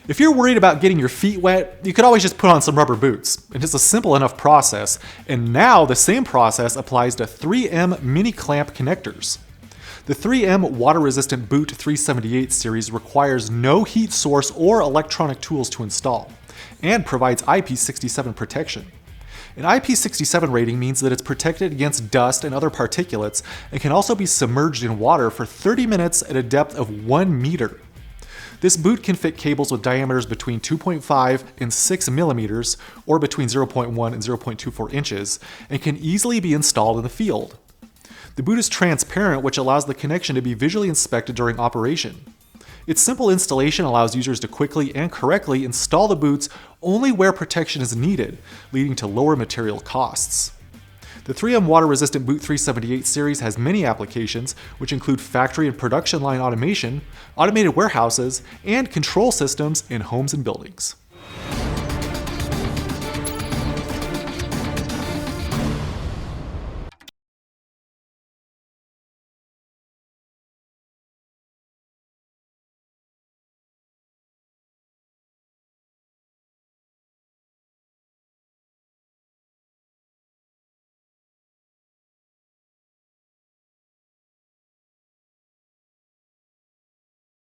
If you're worried about getting your feet wet, you could always just put on some rubber boots. And it's a simple enough process, and now the same process applies to 3M mini clamp connectors. The 3M water-resistant boot 378 series requires no heat source or electronic tools to install, and provides IP67 protection. An IP67 rating means that it's protected against dust and other particulates, and can also be submerged in water for 30 minutes at a depth of 1 meter. This boot can fit cables with diameters between 2.5 and 6 millimeters, or between 0.1 and 0.24 inches, and can easily be installed in the field. The boot is transparent, which allows the connection to be visually inspected during operation. Its simple installation allows users to quickly and correctly install the boots only where protection is needed, leading to lower material costs. The 3M water-resistant boot 378 series has many applications, which include factory and production line automation, automated warehouses, and control systems in homes and buildings.